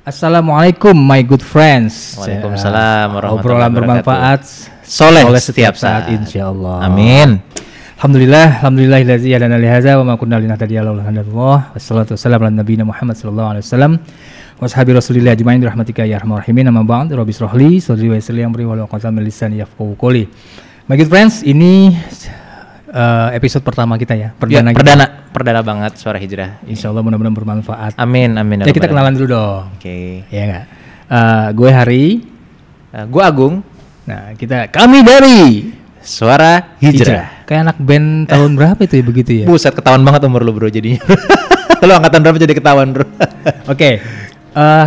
Assalamualaikum my good friends. Waalaikumsalam warahmatullahi Obrolan bermanfaat, soleh setiap saat. insyaallah. Amin. Alhamdulillahillazi hadana li hadza wa ma kunna linahtadiya laula an hadallah. Wassalatu wassalamu ala nabiyina Muhammad sallallahu alaihi wasallam wa ashabi rasulillah ajmain rahmatika ya arhamar rahimin. Amma ba'd, rabbi shrahli sadri wa yassir li amri wa hlul 'uqdatam min lisani yafqahu qawli. My good friends, ini episode pertama kita ya, Perdana banget Suara Hijrah. Insyaallah mudah-mudahan bermanfaat. Amin. Ya kita kenalan dulu dong. Oke. Ya enggak? Gue Hari. Gue Agung. Nah, kami dari Suara Hijrah. Kayak anak band tahun berapa itu ya begitu ya? Buset, ketahuan banget umur lu bro jadinya. Lu angkatan berapa jadi ketahuan bro? Oke.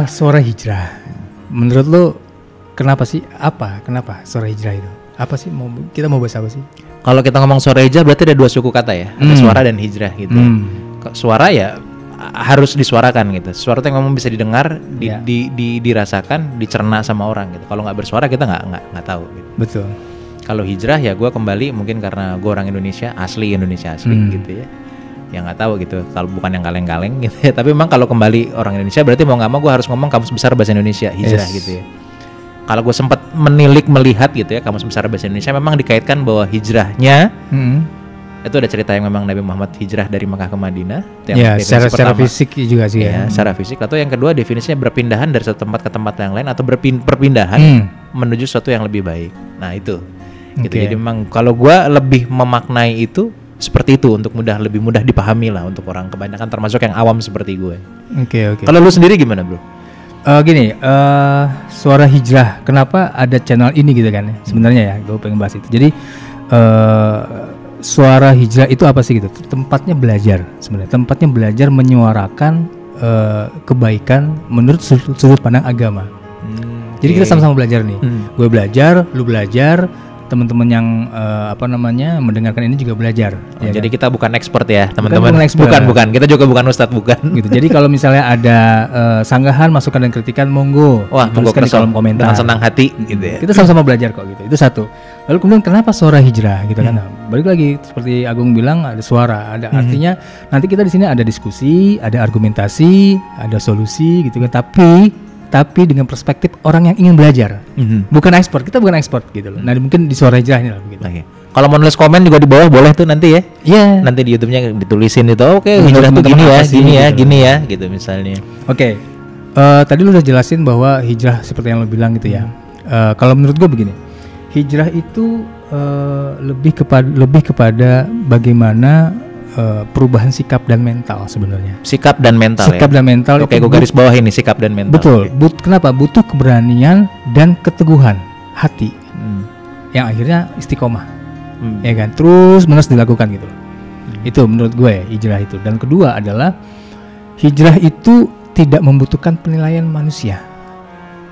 Suara Hijrah. Menurut lu kenapa sih? Kenapa Suara Hijrah itu? Apa sih kita mau bahas apa sih? Kalau kita ngomong suara hijrah berarti ada dua suku kata ya, ada suara dan hijrah gitu. Suara ya harus disuarakan gitu. Suara itu yang memang bisa didengar, dirasakan, dicerna sama orang gitu. Kalau nggak bersuara kita nggak tahu. Gitu. Betul. Kalau hijrah ya gue kembali mungkin karena gue orang Indonesia asli gitu ya. Yang nggak tahu gitu. Kalau bukan yang kaleng-kaleng gitu ya. Tapi memang kalau kembali orang Indonesia berarti mau nggak mau gue harus ngomong kamus besar bahasa Indonesia hijrah gitu ya. Kalau gue sempat melihat gitu ya kamus besar bahasa Indonesia memang dikaitkan bahwa hijrahnya itu ada cerita yang memang Nabi Muhammad hijrah dari Mekah ke Madinah. Ya, secara fisik juga sih ya. Secara fisik. Atau yang kedua definisinya berpindahan dari satu tempat ke tempat yang lain atau perpindahan menuju sesuatu yang lebih baik. Nah itu. Gitu. Jadi memang kalau gue lebih memaknai itu seperti itu untuk lebih mudah dipahami lah untuk orang kebanyakan termasuk yang awam seperti gue. Oke. Kalau lu sendiri gimana bro? Suara Hijrah, kenapa ada channel ini gitu kan ya? Sebenarnya ya, gue pengen bahas itu. Jadi Suara Hijrah itu apa sih gitu? Tempatnya belajar sebenarnya. Tempatnya belajar menyuarakan kebaikan menurut sudut pandang agama. Jadi kita sama-sama belajar nih. Gue belajar, lu belajar, teman-teman yang mendengarkan ini juga belajar. Ya jadi kan? kita bukan expert ya teman-teman. Bukan. Kita juga bukan ustadz, bukan. Gitu. Jadi kalau misalnya ada sanggahan, masukan dan kritikan, monggo. Tuliskan di kolom komentar. Dengan senang hati gitu ya. Kita sama-sama belajar kok gitu. Itu satu. Lalu kemudian kenapa Suara Hijrah gitu kan? Balik lagi seperti Agung bilang ada suara, ada artinya nanti kita di sini ada diskusi, ada argumentasi, ada solusi gitu kan. Tapi dengan perspektif orang yang ingin belajar, bukan expert. Kita bukan expert gitu loh. Nah mungkin di Suara Hijrah ini lah begitu. Okay. Kalau mau nulis komen juga di bawah boleh tuh nanti ya. Iya. Nanti di YouTube-nya ditulisin itu. Oke, hijrah tuh gini ya, gitu misalnya. Oke. Tadi lu udah jelasin bahwa hijrah seperti yang lu bilang gitu ya. Kalau menurut gue begini, hijrah itu lebih kepada bagaimana perubahan sikap dan mental sebenarnya. Sikap dan mental. Oke, gue garis bawah ini sikap dan mental. Betul. Kenapa? Butuh keberanian dan keteguhan hati yang akhirnya istiqomah, ya kan? Terus menerus dilakukan gitu. Itu menurut gue hijrah itu. Dan kedua adalah hijrah itu tidak membutuhkan penilaian manusia.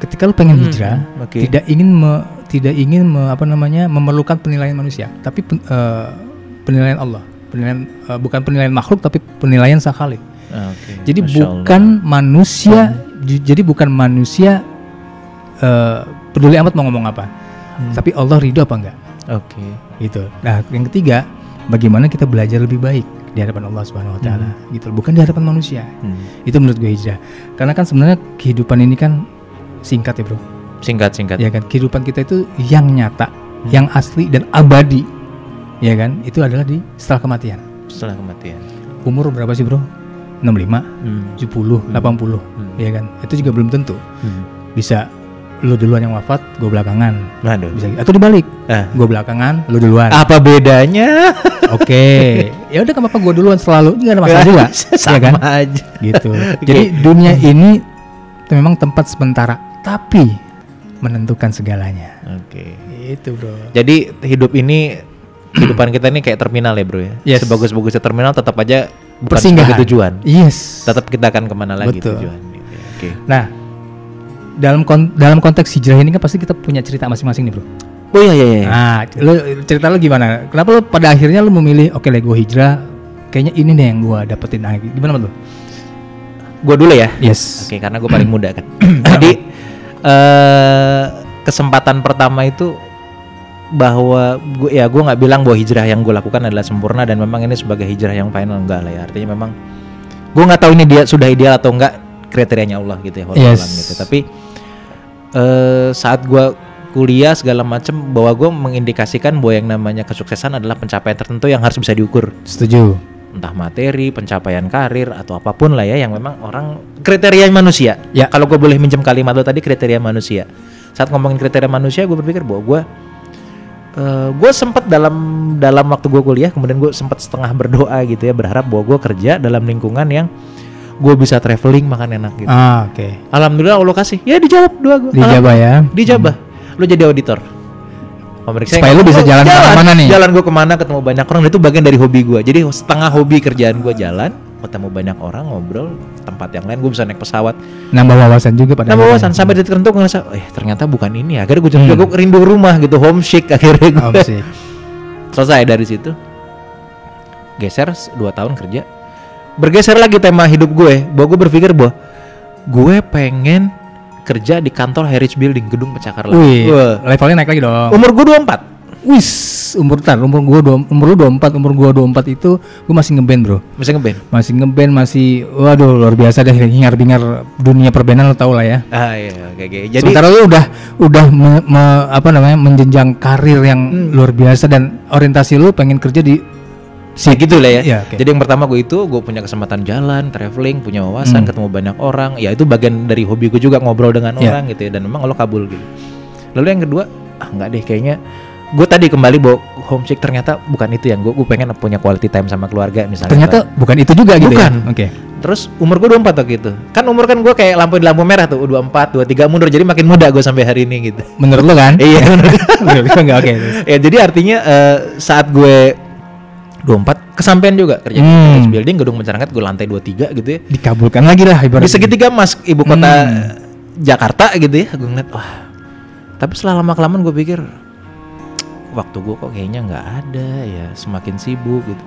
Ketika lu pengen hijrah, tidak ingin memerlukan penilaian manusia, tapi penilaian Allah. Bukan penilaian makhluk tapi penilaian Sang Khalik. Jadi bukan manusia. Jadi bukan manusia peduli amat mau ngomong apa, tapi Allah ridho apa enggak. Gitu. Nah yang ketiga, bagaimana kita belajar lebih baik di hadapan Allah Subhanahu Wa Taala. Gitu. Bukan di hadapan manusia. Itu menurut gue hijrah. Karena kan sebenarnya kehidupan ini kan singkat ya bro. Singkat. Ya kan. Kehidupan kita itu yang nyata, yang asli dan abadi. Ya kan, itu adalah setelah kematian. Umur berapa sih bro? 65, 70, 80, ya kan? Itu juga belum tentu. Bisa lu duluan yang wafat, gue belakangan. Bisa, atau dibalik, gue belakangan, lu duluan. Apa bedanya? Oke, ya udah, kenapa gue duluan selalu? Nggak ada masalah juga, sama ya kan? Aja. Gitu. Jadi dunia ini memang tempat sementara, tapi menentukan segalanya. Itu bro. Jadi kehidupan kita ini kayak terminal ya bro ya. Sebagus-bagusnya terminal tetap aja bukan sebagai tujuan. Tetap kita akan kemana lagi tujuan. Nah dalam konteks hijrah ini kan pasti kita punya cerita masing-masing nih bro. Iya. Nah cerita lu gimana? Kenapa lu pada akhirnya lu memilih gue hijrah, kayaknya ini nih yang gue dapetin lagi. Gimana bro? Gue dulu ya. Karena gue paling muda kan. Jadi kesempatan pertama itu bahwa gue nggak bilang bahwa hijrah yang gue lakukan adalah sempurna dan memang ini sebagai hijrah yang final, enggak lah ya. Artinya memang gue nggak tahu ini dia sudah ideal atau enggak. kriterianya Allah gitu ya, Yes. gitu. Tapi saat gue kuliah segala macem, bahwa gue mengindikasikan bahwa yang namanya kesuksesan adalah pencapaian tertentu yang harus bisa diukur. Setuju. Entah materi, pencapaian karir atau apapun lah ya, yang memang orang kriteria manusia. Ya. Kalau gue boleh minjem kalimat lo tadi, kriteria manusia. Saat ngomongin kriteria manusia, gue berpikir bahwa gue sempat dalam waktu gue kuliah, kemudian gue sempat setengah berdoa gitu ya, berharap bahwa gue kerja dalam lingkungan yang gue bisa traveling, makan enak gitu. Oke. Alhamdulillah Allah kasih, ya dijawab doa gue. Dijabah ya. Dijabah. Lu jadi auditor. Pemeriksa Supaya lu bisa jalan kemana nih? Jalan gue kemana, ketemu banyak orang, itu bagian dari hobi gue. Jadi setengah hobi kerjaan gue jalan, ketemu banyak orang, ngobrol, tempat yang lain, gue bisa naik pesawat. Nambah wawasan juga pada. Nambah wawasan, sampai detik tertentu gue ngerasa, ternyata bukan ini ya. Akhirnya gue rindu rumah gitu, homesick akhirnya gue. Homesick. Selesai dari situ. Geser 2 tahun kerja. Bergeser lagi tema hidup gue, bahwa gue berpikir bahwa gue pengen kerja di kantor Heritage Building, gedung pencakar langit. Wih, levelnya naik lagi dong. Umur gue 24. Wis, umur lu 24, umur gua 24 itu gua masih ngeband, Bro. Masih ngeband, waduh luar biasa deh, hingar-bingar dunia perbandan, lo tau lah ya. Iya, kayak. Jadi sementara lu udah menjenjang karir yang luar biasa, dan orientasi lu pengen kerja di gitu lah ya. Ya, okay. Jadi yang pertama gue punya kesempatan jalan, traveling, punya wawasan, ketemu banyak orang. Ya itu bagian dari hobi gue juga, ngobrol dengan orang gitu ya. Dan memang Allah kabul gitu. Lalu yang kedua, enggak deh, kayaknya gue tadi kembali bawa homesick, ternyata bukan itu yang gue pengen punya quality time sama keluarga misalnya. Ternyata bukan itu juga gitu ya. Oke. Terus umur gue 24 waktu itu. Kan umur kan gue kayak lampu merah tuh, 24, 23 mundur, jadi makin muda gue sampai hari ini gitu. Menurut lo kan? Iya. Oke. Ya jadi artinya saat gue 24 kesampaian juga kerja di building, gedung pencakar langit, gue lantai 23 gitu ya. Dikabulkan lagi lah ibaratnya. Di segitiga emas ibu kota Jakarta gitu ya. Gue ngeliat, wah. Tapi setelah lama-kelamaan gue pikir, waktu gue kok kayaknya nggak ada ya, semakin sibuk gitu.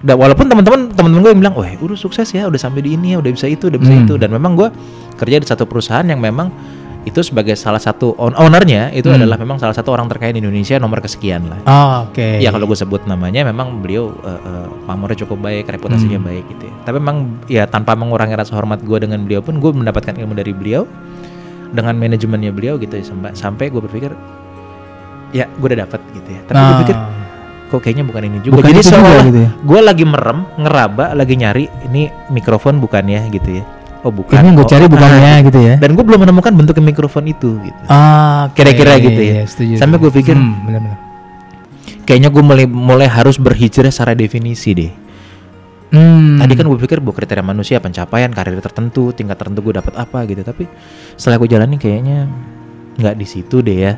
Dan walaupun teman-teman gue yang bilang, wah udah sukses ya, udah sampai di ini ya, udah bisa itu, dan memang gue kerja di satu perusahaan yang memang itu sebagai salah satu ownernya itu adalah memang salah satu orang terkaya di Indonesia nomor kesekian lah. Oke. Ya kalau gue sebut namanya, memang beliau pamornya cukup baik, reputasinya baik gitu ya. Tapi memang ya tanpa mengurangi rasa hormat gue dengan beliau pun, gue mendapatkan ilmu dari beliau, dengan manajemennya beliau gitu ya, sampai gue berpikir ya gue udah dapat gitu ya. Tapi gue pikir kok kayaknya bukan ini juga. Jadi soalnya gitu ya? Gue lagi ngeraba, lagi nyari ini mikrofon bukan ya gitu ya. Oh bukan. Ini yang gue cari bukannya gitu ya. Dan gue belum menemukan bentuk mikrofon itu gitu. Kira-kira gitu ya. Setuju, sampai gue pikir benar-benar. Kayaknya gue mulai harus berhijrah secara definisi deh. Tadi kan gue pikir bahwa kriteria manusia, pencapaian karir tertentu, tingkat tertentu gue dapat apa gitu. Tapi setelah gue jalani kayaknya nggak di situ deh ya.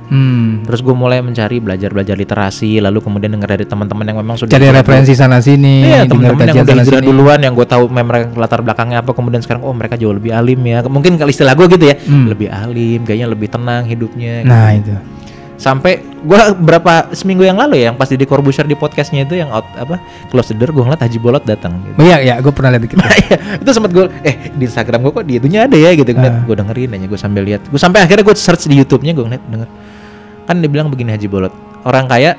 Terus gue mulai mencari belajar literasi, lalu kemudian dengar dari teman-teman yang memang sudah cari referensi sana sini. Iya, teman-teman yang udah hijrah duluan, yang gue tahu mereka latar belakangnya apa, kemudian sekarang mereka jauh lebih alim ya. Mungkin kalau istilah gue gitu ya, lebih alim, kayaknya lebih tenang hidupnya. Nah gitu. Itu. Sampai gue seminggu yang lalu ya, yang pas di Corbusier di podcastnya itu yang close the door, gue ngeliat Haji Bolot datang gitu. Iya gue pernah lihat gitu. Itu sempat gue di Instagram gue kok di itunya ada ya gitu. Gue dengerin aja, gue sambil lihat, gue sampai akhirnya gue search di YouTube-nya, gue denger kan dia bilang begini, Haji Bolot, orang kaya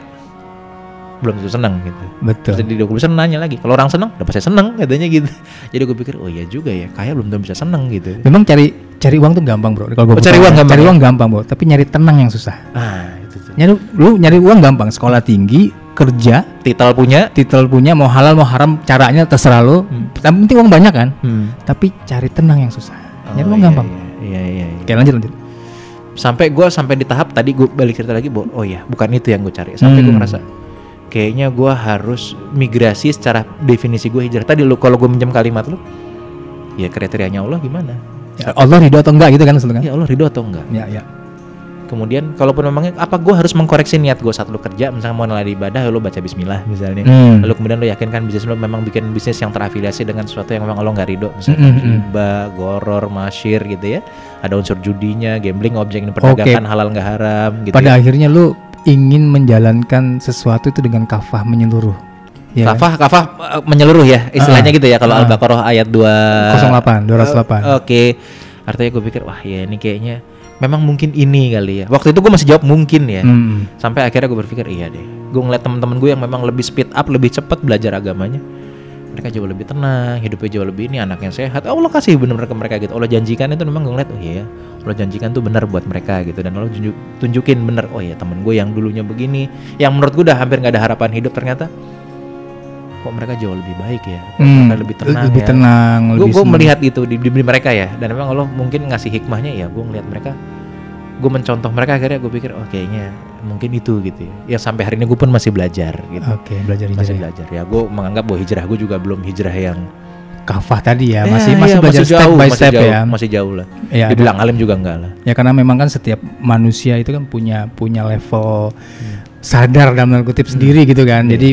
belum tentu senang gitu. Betul. Terus di Corbusier nanya lagi, kalau orang senang udah pasti senang katanya gitu. Jadi gue pikir oh iya juga ya, kaya belum tentu bisa senang gitu. Memang cari uang tuh gampang, Bro. Kalau gue cari uang gampang, Bro, tapi nyari tenang yang susah. Itu tuh. Nyari uang gampang, sekolah tinggi, kerja, titel punya, mau halal mau haram, caranya terserah lo. Yang penting uang banyak kan. Tapi cari tenang yang susah. Nyari uang gampang. Iya. Oke, lanjut. Sampai di tahap tadi gue balik cerita lagi, oh ya, bukan itu yang gue cari. Sampai gue ngerasa kayaknya gue harus migrasi secara definisi gue hijrah. Tadi kalau gue minjem kalimat lu, ya kriterianya Allah gimana? Ya, Allah ridho atau enggak gitu kan? Ya Allah ridho atau enggak? Ya. Kemudian kalaupun memangnya apa, gue harus mengkoreksi niat gue saat lu kerja, misalnya mau nilai ibadah, lu baca bismillah misalnya. Lalu kemudian lu yakinkan bisnis lu memang bikin bisnis yang terafiliasi dengan sesuatu yang memang Allah nggak ridho, misalnya riba, goror, masyir gitu ya. Ada unsur judinya, gambling, objek yang diperdagangkan, halal nggak haram gitu. Pada akhirnya lu ingin menjalankan sesuatu itu dengan kafah menyeluruh. Ya. Kafah menyeluruh ya istilahnya gitu ya, kalau Al-Baqarah ayat 208. Oke. Artinya gue pikir wah ya ini kayaknya memang mungkin ini kali ya. Waktu itu gue masih jawab mungkin ya. Sampai akhirnya gue berpikir iya deh. Gue ngeliat teman-teman gue yang memang lebih speed up, lebih cepat belajar agamanya. mereka jauh lebih tenang, hidupnya jauh lebih ini, anaknya sehat. Allah kasih benar-benar ke mereka gitu. Allah janjikan itu memang gue ngeliat, oh iya, Allah janjikan tuh benar buat mereka gitu. Dan Allah tunjukin bener, oh iya temen gue yang dulunya begini, yang menurut gue udah hampir nggak ada harapan hidup, ternyata kok mereka jauh lebih baik ya, mereka lebih tenang lebih ya. tenang. Gue melihat itu di mereka ya, dan memang Allah mungkin ngasih hikmahnya ya. Gue ngeliat mereka, gue mencontoh mereka, akhirnya gue pikir oh kayaknya mungkin itu gitu ya. Sampai hari ini gue pun masih belajar gitu. Oke, belajar hijrah. Masih belajar ya. Gue menganggap bahwa hijrah gue juga belum hijrah yang kafah tadi ya, masih belajar step by step ya. Masih jauh lah. Ya, dibilang alim juga enggak lah. Ya karena memang kan setiap manusia itu kan punya level sadar dalam tanda kutip sendiri gitu kan. Jadi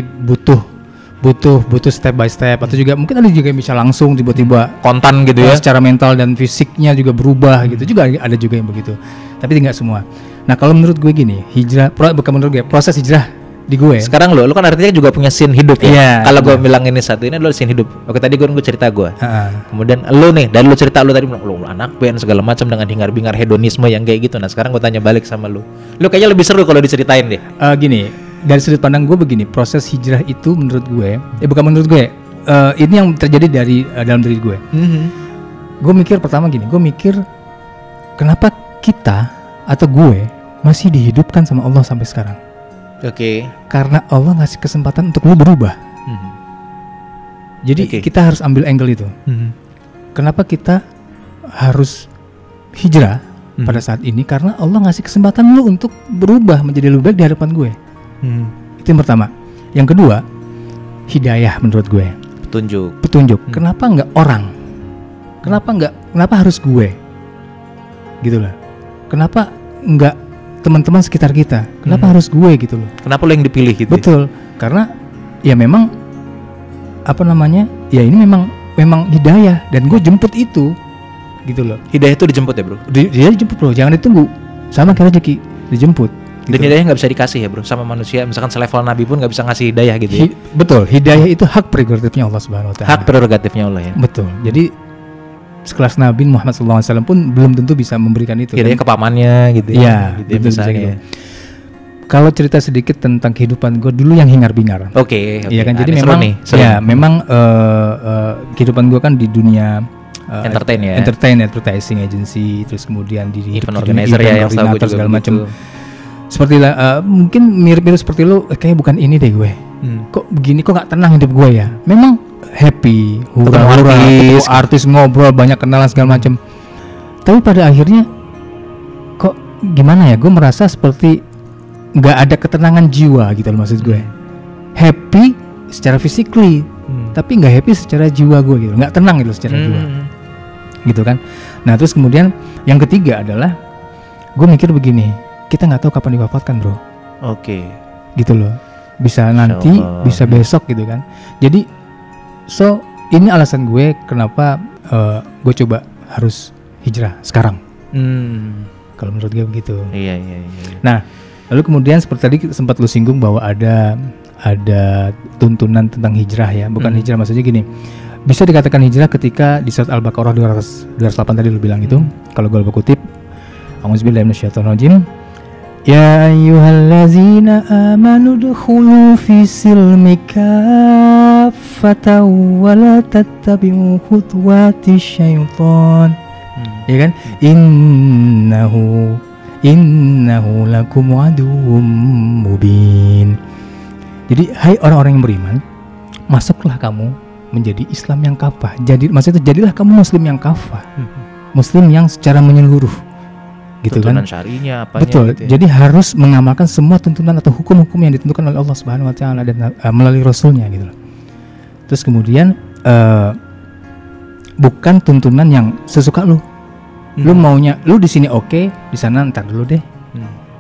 butuh step by step, atau juga mungkin ada juga yang bisa langsung tiba-tiba kontan gitu ya, secara mental dan fisiknya juga berubah gitu, juga ada juga yang begitu, tapi tidak semua. Nah kalau menurut gue gini, hijrah bukan menurut gue, proses hijrah di gue sekarang lu kan artinya juga punya scene hidup ya. Kalau gue bilang ini satu ini adalah scene hidup. Oke, tadi gue cerita gue, kemudian lu nih, dan lu cerita lu tadi lu anak band segala macam dengan hingar-bingar hedonisme yang kayak gitu. Nah sekarang gue tanya balik sama lu kayaknya lebih seru kalau diceritain deh. Gini, dari sudut pandang gue begini, proses hijrah itu menurut gue, bukan menurut gue, ini yang terjadi dari dalam diri gue. Gue mikir pertama gini, gue mikir kenapa kita atau gue masih dihidupkan sama Allah sampai sekarang? Oke. Karena Allah ngasih kesempatan untuk lu berubah. Jadi kita harus ambil angle itu. Kenapa kita harus hijrah pada saat ini? Karena Allah ngasih kesempatan lu untuk berubah menjadi lebih baik di hadapan gue. Itu yang pertama. Yang kedua, hidayah menurut gue. Petunjuk. Kenapa nggak orang? Kenapa harus gue? Gitu lah. Kenapa nggak teman-teman sekitar kita? Kenapa harus gue gitu loh? Kenapa lo yang dipilih gitu? Betul. Karena ya memang ya ini memang hidayah, dan gue jemput itu gitu loh. Hidayah itu dijemput ya bro? Dia dijemput bro, jangan ditunggu. Sama kayak rezeki, dijemput. Dan hidayah nggak bisa dikasih ya bro, sama manusia. Misalkan selevel Nabi pun nggak bisa ngasih hidayah gitu ya. Betul, hidayah itu hak prerogatifnya Allah Subhanahu Wa Taala. Hak prerogatifnya Allah ya. Betul. Jadi sekelas Nabi Muhammad SAW pun belum tentu bisa memberikan itu. Hidayah ke pamannya gitu ya. Iya, gitu misalnya. Kalau cerita sedikit tentang kehidupan gue dulu yang hingar-bingar. Oke. Iya kan, jadi memang kehidupan gue kan di dunia advertising agency, terus kemudian di event organizer ya, yang segala macam. Seperti mungkin mirip-mirip seperti lu, kayaknya bukan ini deh gue. Kok begini, kok nggak tenang hidup gue ya? Memang happy, hura-hura, artis ngobrol, banyak kenalan segala macam. Tapi pada akhirnya kok gimana ya? Gue merasa seperti nggak ada ketenangan jiwa gitu loh, maksud gue. Happy secara physically, tapi nggak happy secara jiwa gue gitu. Nggak tenang gitu secara jiwa, gitu kan. Nah terus kemudian yang ketiga adalah gue mikir begini, kita nggak tahu kapan diwafatkan bro. Oke. Gitu loh. Bisa nanti, bisa besok gitu kan. Jadi ini alasan gue kenapa gue coba harus hijrah sekarang. Kalau menurut gue begitu. Iya. Nah, lalu kemudian seperti tadi sempat lu singgung bahwa ada tuntunan tentang hijrah ya. Bukan hijrah, maksudnya gini. Bisa dikatakan hijrah ketika di surat Al-Baqarah 208 tadi lu bilang itu. Kalau gue kutip, A'udzubillahi minasyaitonirrajim. Ya ayyuhallazina amanu dukhulu fi silmi kaffatan wa la tattabi'u khutuwati syaitan. Ya kan? Innahu lakum aduwwum mubin. Jadi hai orang-orang yang beriman, masuklah kamu menjadi Islam yang kafah. Maksudnya jadilah kamu muslim yang kafah. Muslim yang secara menyeluruh. Gitu tuntunan kan syari'nya apanya. Betul. Gitu ya. Jadi harus mengamalkan semua tuntunan atau hukum-hukum yang ditentukan oleh Allah Subhanahu Wa Taala dan melalui Rasulnya gitu loh. Terus kemudian bukan tuntunan yang sesuka lu. Lu maunya lu di sini oke, di sana entar dulu deh.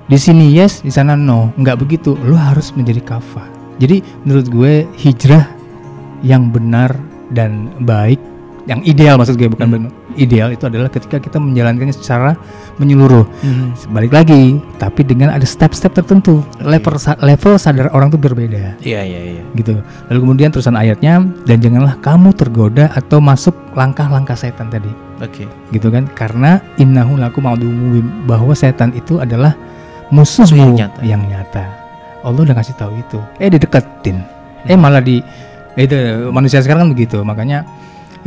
Di sini yes, di sana no. Enggak begitu. Lu harus menjadi kafah. Jadi menurut gue hijrah yang benar dan baik, yang ideal maksud gue, bukan benar. Ideal itu adalah ketika kita menjalankannya secara menyeluruh. Balik lagi, tapi dengan ada step-step tertentu. Level sadar orang itu berbeda. Iya. Gitu. Lalu kemudian terusan ayatnya, dan janganlah kamu tergoda atau masuk langkah-langkah setan tadi. Oke. Gitu kan? Karena innahu lakum aduwwum mubin, bahwa setan itu adalah musuhmu yang nyata. Allah udah kasih tahu itu. Dideketin. Malah Itu manusia sekarang kan begitu, makanya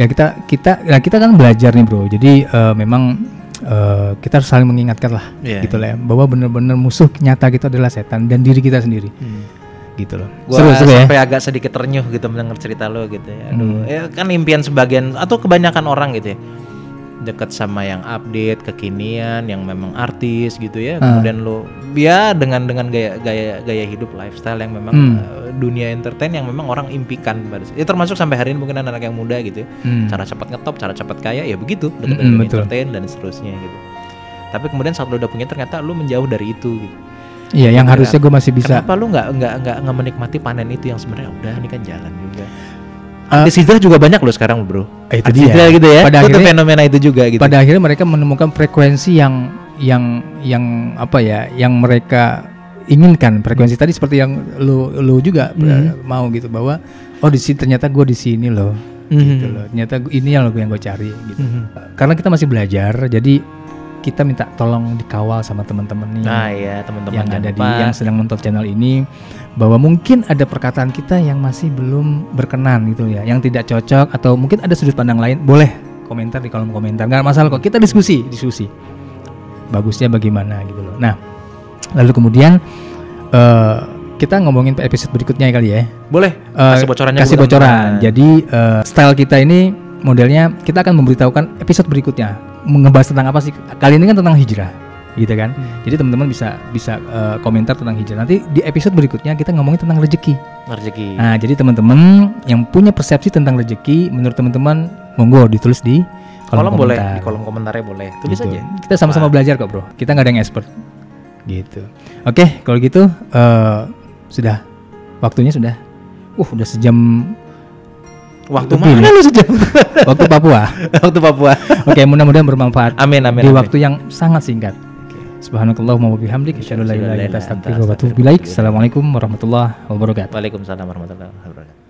ya kita kan belajar nih bro. Jadi memang kita harus saling mengingatkan lah, gitu lah ya, bahwa benar-benar musuh nyata kita adalah setan dan diri kita sendiri. Gitu loh. Gua sampai agak sedikit ternyuh gitu mendengar cerita lo gitu ya. Aduh, ya kan impian sebagian atau kebanyakan orang gitu ya, dekat sama yang update kekinian, yang memang artis gitu ya. Kemudian lo ya dengan gaya hidup lifestyle yang memang dunia entertain yang memang orang impikan pada ya, termasuk sampai hari ini mungkin anak yang muda gitu ya. Cara cepat ngetop, cara cepat kaya ya begitu, dekat dengan entertain dan seterusnya gitu. Tapi kemudian saat lo udah punya ternyata lo menjauh dari itu gitu. Iya, yang harusnya gue masih bisa. Kenapa lu nggak menikmati panen itu yang sebenarnya udah ini kan jalan juga. Artis hijrah juga banyak loh sekarang bro. Itu dia gitu ya. Pada itu akhirnya, fenomena itu juga gitu. Pada akhirnya mereka menemukan frekuensi yang apa ya, yang mereka inginkan. Frekuensi tadi seperti yang lu juga mau gitu, bahwa di sini ternyata gue di sini loh. Gitu loh. Ternyata ini yang gue cari gitu. Karena kita masih belajar, jadi kita minta tolong dikawal sama teman-teman nih. Nah ya, teman-teman yang ada yang sedang nonton channel ini, bahwa mungkin ada perkataan kita yang masih belum berkenan gitu ya, yang tidak cocok, atau mungkin ada sudut pandang lain, boleh komentar di kolom komentar, nggak masalah kok, kita diskusi bagusnya bagaimana gitu loh. Nah, lalu kemudian kita ngomongin episode berikutnya kali ya. Boleh. Kasih bocoran. Jadi style kita ini modelnya kita akan memberitahukan episode berikutnya ngebahas tentang apa sih. Kali ini kan tentang hijrah, gitu kan. Jadi teman-teman bisa komentar tentang hijrah. Nanti di episode berikutnya kita ngomongin tentang rezeki. Nah, jadi teman-teman yang punya persepsi tentang rezeki, menurut teman-teman monggo ditulis di kolom komentar. Boleh, di kolom komentarnya boleh. Tulis gitu aja. Kita sama-sama belajar kok, bro. Kita nggak ada yang expert. Gitu. Oke, kalau gitu sudah waktunya sudah. Udah sejam. Waktu mana lu sejam? Waktu Papua. Oke, mudah-mudahan bermanfaat. Amin. Di waktu yang sangat singkat. Subhanakallahumma wa bihamdika asyhadu an la ilaha illa anta astaghfiruka wa atubu ilaik. Assalamualaikum warahmatullahi wabarakatuh. Waalaikumsalam warahmatullahi wabarakatuh.